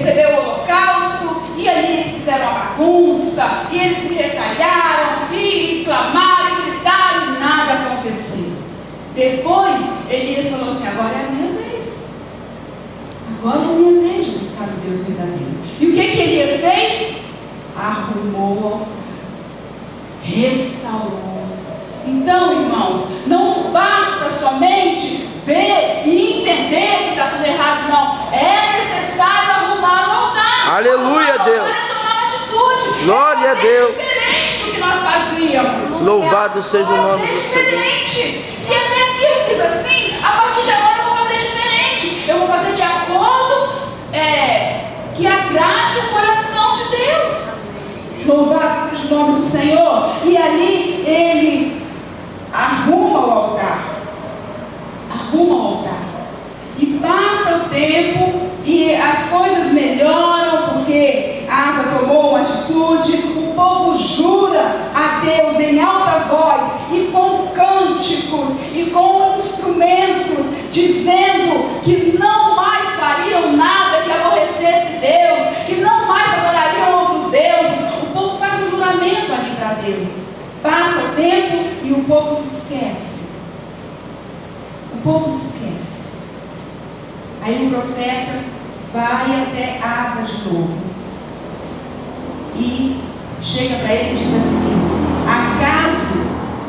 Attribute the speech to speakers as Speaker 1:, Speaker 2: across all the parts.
Speaker 1: receber o holocausto, e ali eles fizeram uma bagunça, e eles se retalharam, e clamaram, e gritaram, e nada aconteceu. Depois, Elias falou assim: agora é a minha vez. Agora é a minha vez de buscar o Deus verdadeiro. E o que Elias fez? Arrumou o altar, restaurou. Então, irmãos, não basta somente ver e entender que está tudo errado, não. É necessário arrumar o altar.
Speaker 2: Aleluia, Deus.
Speaker 1: É tomar atitude.
Speaker 2: Glória a Deus.
Speaker 1: Diferente do que nós fazíamos.
Speaker 2: Louvado seja o nome do Senhor.
Speaker 1: Diferente. Se até aqui eu fiz assim, a partir de agora eu vou fazer diferente. Eu vou fazer de acordo que agrade o coração de Deus. Louvado seja o nome do Senhor. E ali ele arruma o altar. Arruma o altar. E passa o tempo e as coisas melhoram, porque Asa tomou uma atitude. O povo jura a Deus em alta voz e com cânticos e com instrumentos, dizendo que não mais fariam nada que aborrecesse Deus, que não mais adorariam outros deuses. O povo faz um juramento ali para Deus. Passa o tempo e o povo se esquece. O povo se esquece. Aí o profeta vai até Asa de novo e chega para ele e diz assim: acaso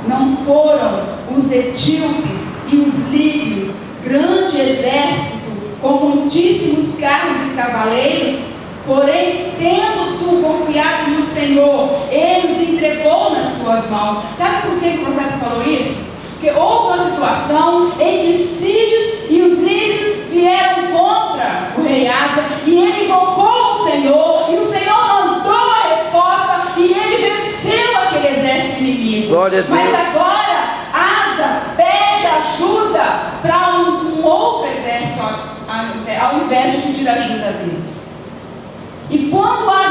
Speaker 1: não foram os etíopes e os líbios grande exército com muitíssimos carros e cavaleiros? Porém, tendo tu confiado no Senhor, ele os entregou nas tuas mãos. Sabe por que o profeta falou isso? Porque houve uma situação em que os sírios e os líbios vieram contra o rei Asa, e ele invocou o Senhor, e o Senhor mandou a resposta, e ele venceu aquele exército inimigo.
Speaker 2: Glória a Deus.
Speaker 1: Mas agora Asa pede ajuda para um outro exército, ao invés de pedir ajuda a Deus. E quando Asa